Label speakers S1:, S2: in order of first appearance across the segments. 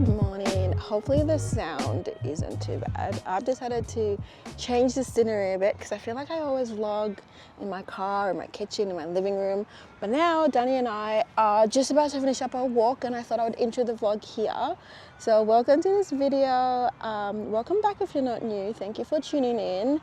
S1: Good morning. Hopefully the sound isn't too bad. I've decided to change the scenery a bit because I feel like I always vlog in my car, in my kitchen, in my living room. But now Danny and I are just about to finish up our walk and I thought I would intro the vlog here. So welcome to this video. Welcome back if you're not new. Thank you for tuning in.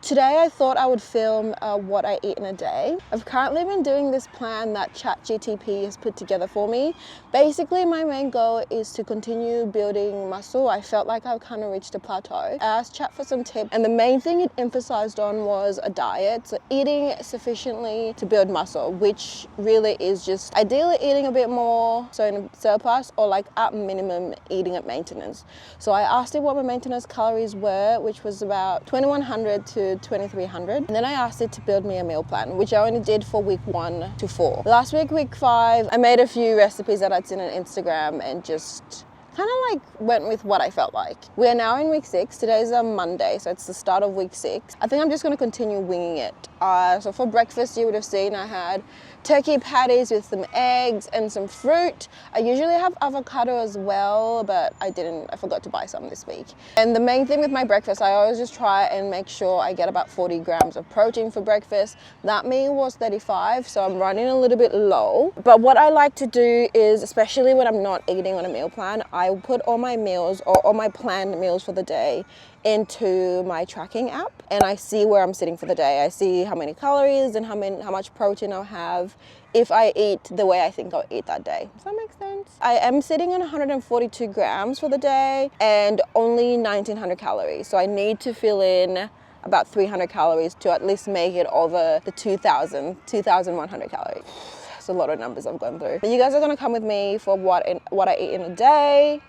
S1: Today I thought I would film what I eat in a day. I've currently been doing this plan that ChatGTP has put together for me. Basically, my main goal is to continue building muscle. I felt like I've kind of reached a plateau. I asked Chat for some tips, and the main thing it emphasized on was a diet. So eating sufficiently to build muscle, which really is just ideally eating a bit more, so in a surplus, or like at minimum eating at maintenance. So I asked it what my maintenance calories were, which was about 2100 to 2300, and then I asked it to build me a meal plan, which I only did for week 1 to 4. Last week, week 5, I made a few recipes that I'd seen on Instagram and just kind of like went with what I felt like. We are now in week 6. Today's a Monday, so it's the start of week 6. I think I'm just going to continue winging it. So for breakfast, you would have seen I had turkey patties with some eggs and some fruit. I usually have avocado as well, but I forgot to buy some this week. And the main thing with my breakfast, I always just try and make sure I get about 40 grams of protein for breakfast. That meal was 35, so I'm running a little bit low. But what I like to do is, especially when I'm not eating on a meal plan, I put all my meals or all my planned meals for the day into my tracking app, and I see where I'm sitting for the day. I see how many calories and how much protein I'll have if I eat the way I think I'll eat that day. Does that make sense? I am sitting on 142 grams for the day and only 1900 calories. So I need to fill in about 300 calories to at least make it over the 2100 calories. That's a lot of numbers I've gone through. But you guys are gonna come with me for what I eat in a day,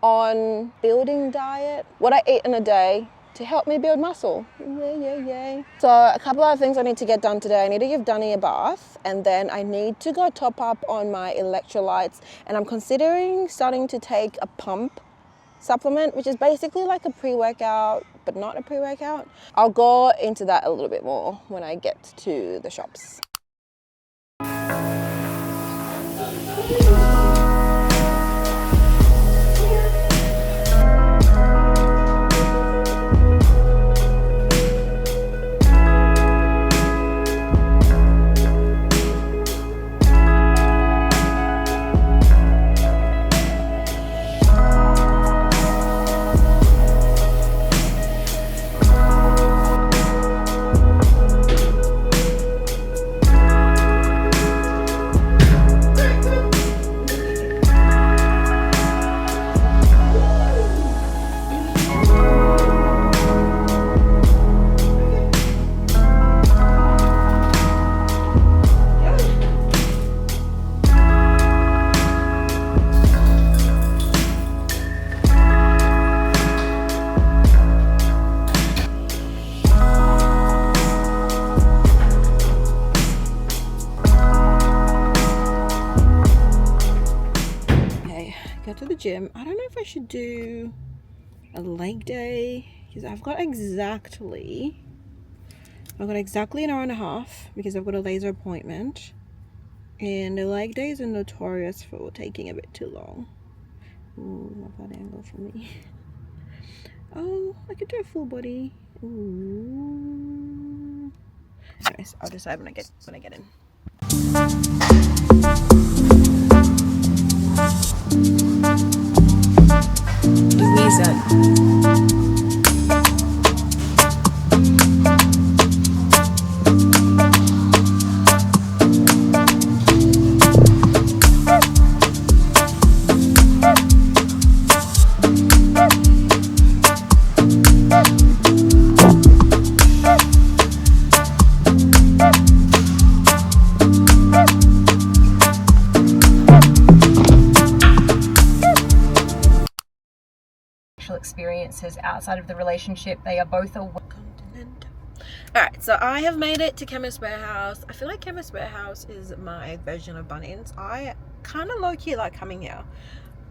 S1: on building diet, what I eat in a day to help me build muscle. Yay. So a couple of things I need to get done today. I need to give Danny a bath, and then I need to go top up on my electrolytes, and I'm considering starting to take a pump supplement, which is basically like a pre-workout but not a pre-workout. I'll go into that a little bit more when I get to the shops. To the gym. I don't know if I should do a leg day because I've got exactly an hour and a half because I've got a laser appointment, and the leg days are notorious for taking a bit too long. Ooh, not bad angle for me. Oh, I could do a full body. Ooh. Anyways, I'll decide when I get in. Louisa. Experiences outside of the relationship, they are both a continent. Alright, so I have made it to Chemist Warehouse. I feel like Chemist Warehouse is my version of Bunnings. I kind of low-key like coming here.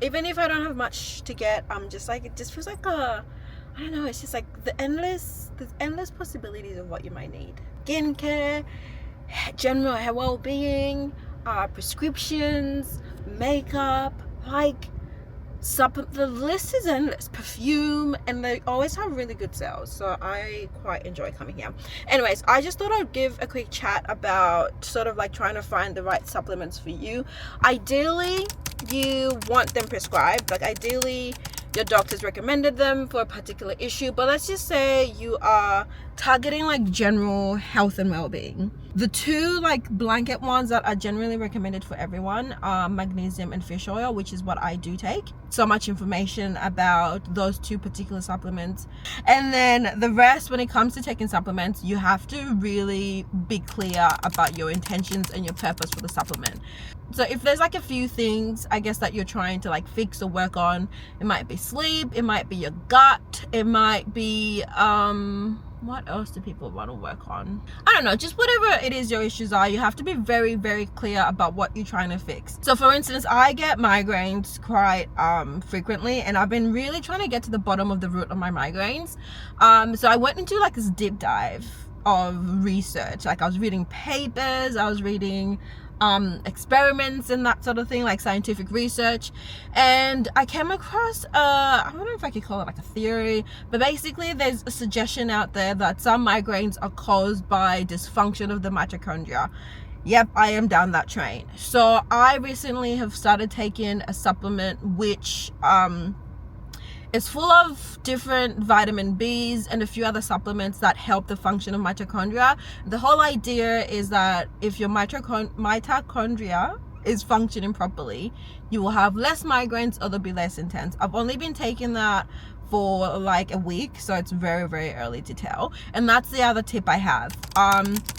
S1: Even if I don't have much to get, I'm just like, it just feels like I don't know, it's just like there's endless possibilities of what you might need. Skincare, general well-being, prescriptions, makeup, Like, the list is endless. Perfume, and they always have really good sales, so I quite enjoy coming here. Anyways, I just thought I'd give a quick chat about sort of like trying to find the right supplements for you. Ideally, you want them prescribed. Like, ideally your doctor's recommended them for a particular issue, but let's just say you are targeting like general health and well-being. The two like blanket ones that are generally recommended for everyone are magnesium and fish oil, which is what I do take. So much information about those two particular supplements. And then the rest, when it comes to taking supplements, you have to really be clear about your intentions and your purpose for the supplement. So if there's like a few things, I guess, that you're trying to like fix or work on, it might be sleep, it might be your gut, it might be what else do people want to work on? I don't know, just whatever it is your issues are, you have to be very, very clear about what you're trying to fix. So for instance, I get migraines quite frequently, and I've been really trying to get to the bottom of the root of my migraines. So I went into like this deep dive of research. Like, I was reading papers, I was reading experiments and that sort of thing, like scientific research, and I came across I don't know if I could call it like a theory, but basically there's a suggestion out there that some migraines are caused by dysfunction of the mitochondria. Yep, I am down that train. So I recently have started taking a supplement which it's full of different vitamin B's and a few other supplements that help the function of mitochondria. The whole idea is that if your mitochondria is functioning properly, you will have less migraines, or they'll be less intense. I've only been taking that for like a week, so it's very, very early to tell. And that's the other tip I have.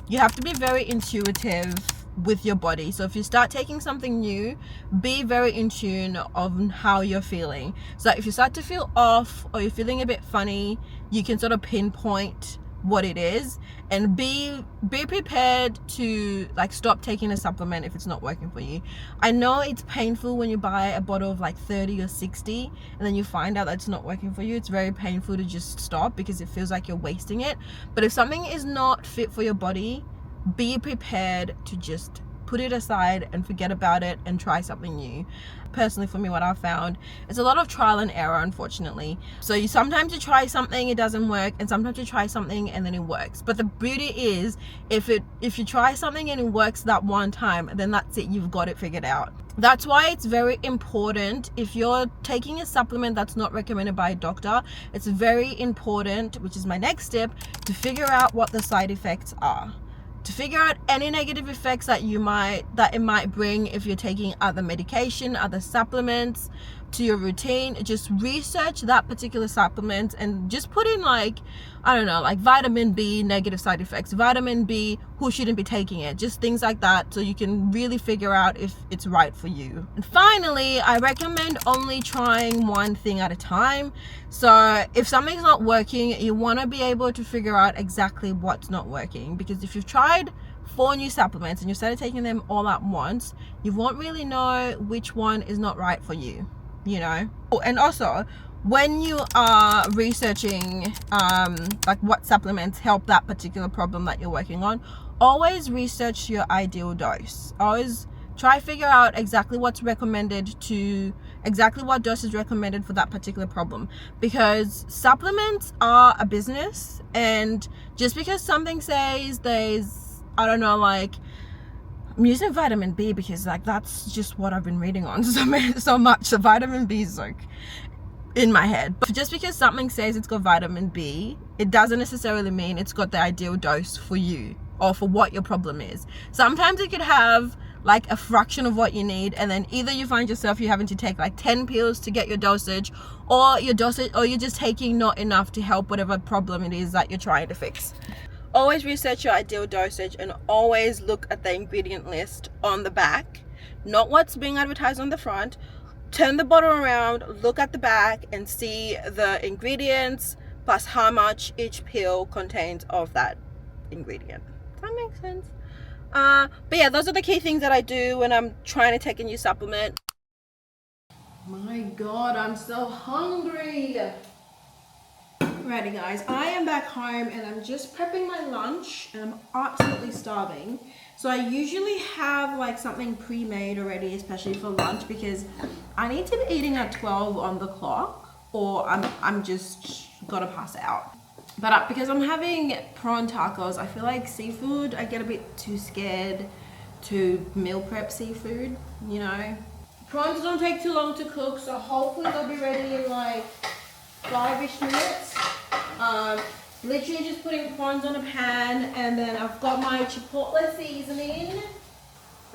S1: You have to be very intuitive with your body. So if you start taking something new, be very in tune of how you're feeling. So if you start to feel off, or you're feeling a bit funny, you can sort of pinpoint what it is, and be prepared to like stop taking a supplement if it's not working for you. I know it's painful when you buy a bottle of like 30 or 60 and then you find out that it's not working for you. It's very painful to just stop because it feels like you're wasting it. But if something is not fit for your body, be prepared to just put it aside and forget about it and try something new. Personally, for me, what I've found is a lot of trial and error, unfortunately. So sometimes you try something, it doesn't work, and sometimes you try something and then it works. But the beauty is, if you try something and it works that one time, then that's it, you've got it figured out. That's why it's very important, if you're taking a supplement that's not recommended by a doctor, it's very important, which is my next step, to figure out what the side effects are. To figure out any negative effects that it might bring if you're taking other medication, other supplements to your routine. Just research that particular supplement and just put in like, I don't know, like vitamin B, negative side effects, vitamin B, who shouldn't be taking it, just things like that, so you can really figure out if it's right for you. And finally, I recommend only trying one thing at a time. So if something's not working, you want to be able to figure out exactly what's not working, because if you've tried 4 new supplements and you started taking them all at once, you won't really know which one is not right for you, you know. And also, when you are researching like what supplements help that particular problem that you're working on, always research your ideal dose. Always try figure out exactly what's recommended exactly what dose is recommended for that particular problem, because supplements are a business, and just because something says there's, I don't know, like, I'm using vitamin B because like that's just what I've been reading on so much. So vitamin B is like in my head. But just because something says it's got vitamin B, it doesn't necessarily mean it's got the ideal dose for you or for what your problem is. Sometimes it could have like a fraction of what you need, and then either you find yourself you having to take like 10 pills to get your dosage, or you're just taking not enough to help whatever problem it is that you're trying to fix. Always research your ideal dosage, and always look at the ingredient list on the back, not what's being advertised on the front. Turn the bottle around, look at the back, and see the ingredients plus how much each pill contains of that ingredient. Does that make sense? But yeah, those are the key things that I do when I'm trying to take a new supplement. My God, I'm so hungry. Alrighty guys, I am back home and I'm just prepping my lunch and I'm absolutely starving. So I usually have like something pre-made already, especially for lunch, because I need to be eating at 12 on the clock or I'm just gotta pass out. But because I'm having prawn tacos, I feel like seafood, I get a bit too scared to meal prep seafood, you know. Prawns don't take too long to cook, so hopefully they'll be ready in like 5-ish minutes. Literally just putting prawns on a pan, and then I've got my chipotle seasoning.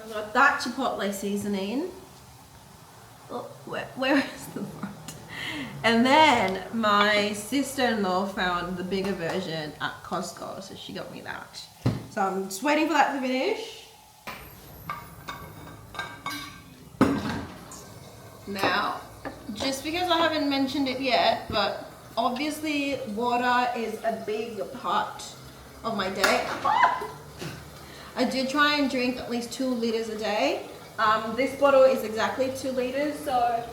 S1: I've got that chipotle seasoning. Oh, where is the front? And then my sister-in-law found the bigger version at Costco, so she got me that. So I'm just waiting for that to finish. Now, just because I haven't mentioned it yet, but obviously water is a big part of my day. I do try and drink at least 2 liters a day. This bottle is exactly 2 liters, so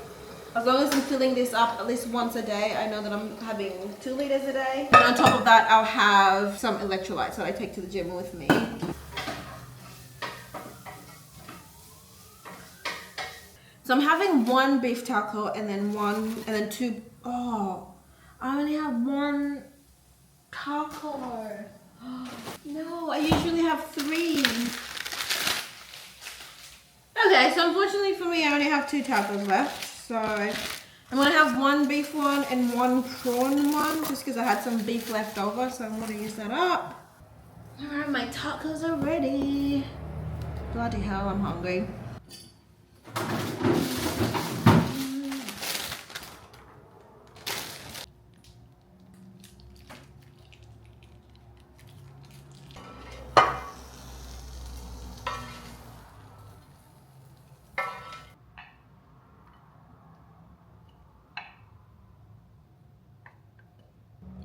S1: as long as I'm filling this up at least once a day, I know that I'm having 2 liters a day. And on top of that, I'll have some electrolytes that I take to the gym with me. So I'm having 1 beef taco and then 2. Oh, I only have 1 taco. No, I usually have 3. Okay, so unfortunately for me, I only have 2 tacos left. So I'm gonna have 1 beef one and 1 prawn one, just because I had some beef left over. So I'm gonna use that up. All right, my tacos are ready. Bloody hell, I'm hungry.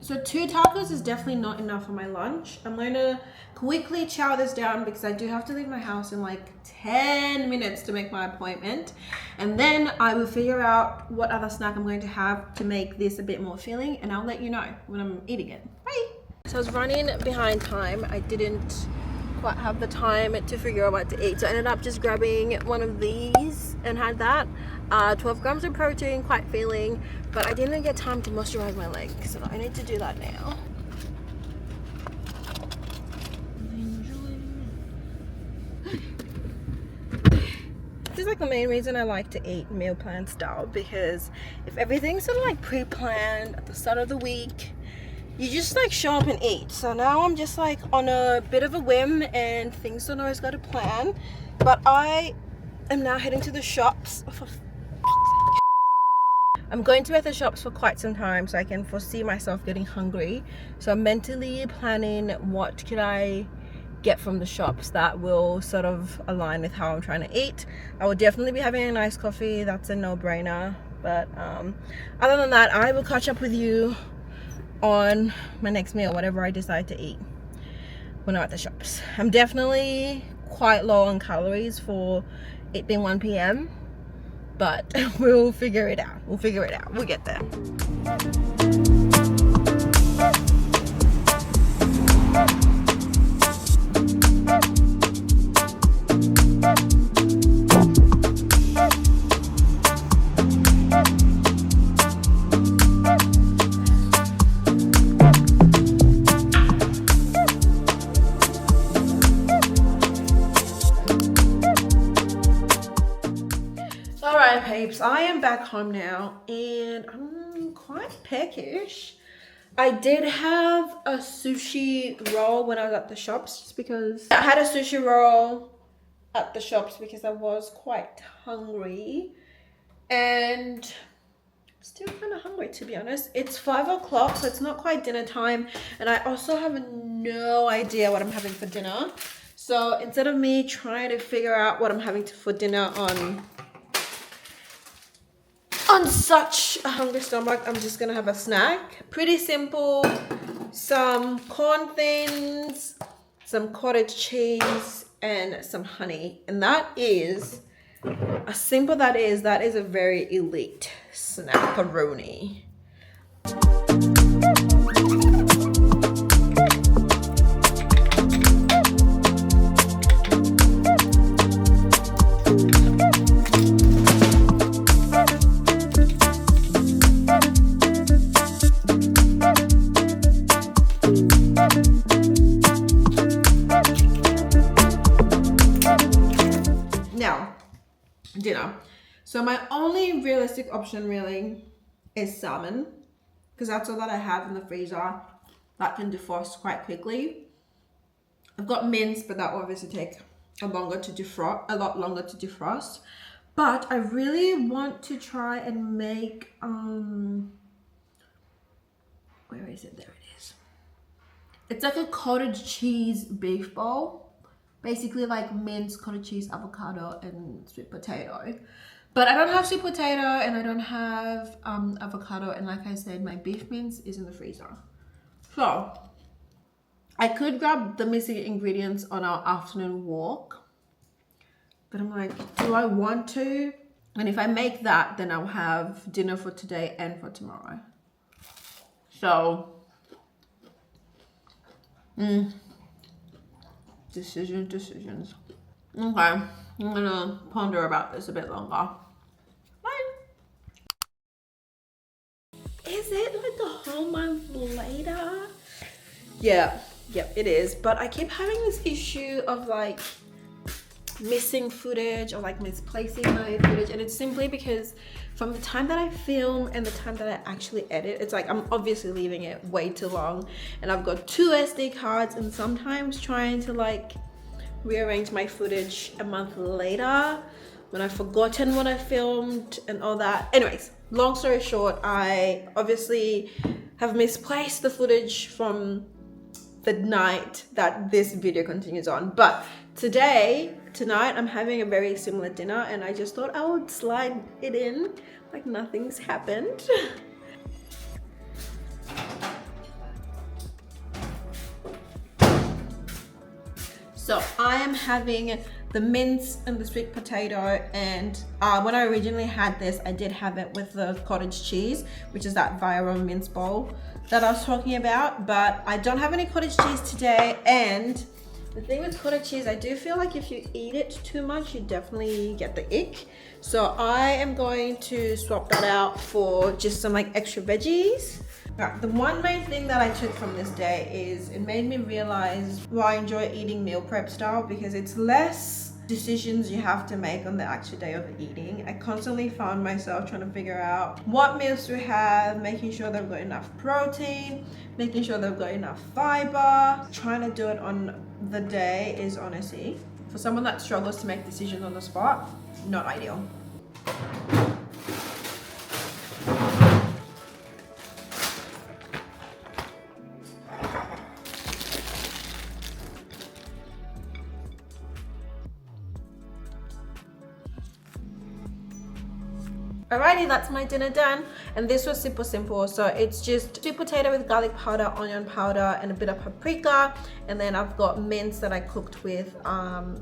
S1: So 2 tacos is definitely not enough for my lunch. I'm going to quickly chow this down because I do have to leave my house in like 10 minutes to make my appointment. And then I will figure out what other snack I'm going to have to make this a bit more filling, and I'll let you know when I'm eating it. Bye! So I was running behind time. I didn't quite have the time to figure out what to eat. So I ended up just grabbing one of these and had that. 12 grams of protein, quite filling, but I didn't get time to moisturize my legs, so I need to do that now. This is like the main reason I like to eat meal plan style, because if everything's sort of like pre-planned at the start of the week, you just like show up and eat. So now I'm just like on a bit of a whim and things don't always go to plan, but I am now heading to the shops. I'm going to be at the shops for quite some time, so I can foresee myself getting hungry. So I'm mentally planning what could I get from the shops that will sort of align with how I'm trying to eat. I will definitely be having a nice coffee, that's a no-brainer. But other than that, I will catch up with you on my next meal, whatever I decide to eat when I'm at the shops. I'm definitely quite low on calories for it being 1 p.m. but we'll figure it out. We'll get there. Alright peeps, I am back home now and I'm quite peckish. I did have a sushi roll when I was at the shops, just because I had a sushi roll at the shops because I was quite hungry, and I'm still kind of hungry to be honest. It's 5 o'clock, so it's not quite dinner time, and I also have no idea what I'm having for dinner. So instead of me trying to figure out what I'm having for dinner on such a hungry stomach, I'm just gonna have a snack. Pretty simple, some corn thins, some cottage cheese, and some honey. And that is, as simple that is a very elite snackaroni. Now, dinner. So my only realistic option really is salmon, because that's all that I have in the freezer that can defrost quite quickly. I've got mince, but that will obviously take a lot longer to defrost. But I really want to try and make where is it? There it is. It's like a cottage cheese beef bowl. Basically like mince, cottage cheese, avocado, and sweet potato. But I don't have sweet potato and I don't have avocado, and like I said, my beef mince is in the freezer. So I could grab the missing ingredients on our afternoon walk, but I'm like, do I want to? And if I make that, then I'll have dinner for today and for tomorrow. So decisions. Okay, I'm gonna ponder about this a bit longer. Is it like a whole month later? Yeah, it is. But I keep having this issue of like missing footage or like misplacing my footage, and it's simply because from the time that I film and the time that I actually edit, it's like I'm obviously leaving it way too long, and I've got 2 SD cards, and sometimes trying to like rearrange my footage a month later when I've forgotten what I filmed and all that. Anyways, long story short, I obviously have misplaced the footage from the night that this video continues on. But tonight, I'm having a very similar dinner, and I just thought I would slide it in like nothing's happened. So I am having the mince and the sweet potato, and when I originally had this, I did have it with the cottage cheese, which is that viral mince bowl that I was talking about, but I don't have any cottage cheese today. And the thing with cottage cheese, I do feel like if you eat it too much, you definitely get the ick. So I am going to swap that out for just some like extra veggies. Now, the one main thing that I took from this day is it made me realize why I enjoy eating meal prep style, because it's less decisions you have to make on the actual day of eating. I constantly found myself trying to figure out what meals to have, making sure they've got enough protein, making sure they've got enough fiber. Trying to do it on the day is honestly, for someone that struggles to make decisions on the spot, not ideal. Alrighty, that's my dinner done, and this was super simple. So it's just sweet potato with garlic powder, onion powder, and a bit of paprika, and then I've got mince that I cooked with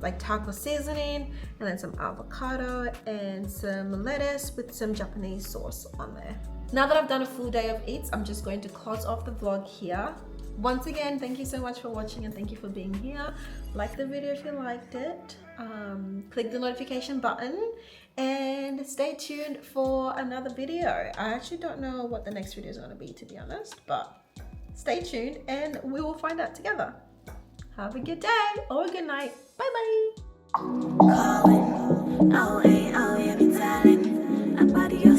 S1: like taco seasoning, and then some avocado and some lettuce with some Japanese sauce on there. Now that I've done a full day of eats, I'm just going to close off the vlog here. Once again, thank you so much for watching, and thank you for being here. Like the video if you liked it, click the notification button, and stay tuned for another video. I actually don't know what the next video is going to be, to be honest, but stay tuned and we will find out together. Have a good day or a good night. Bye bye.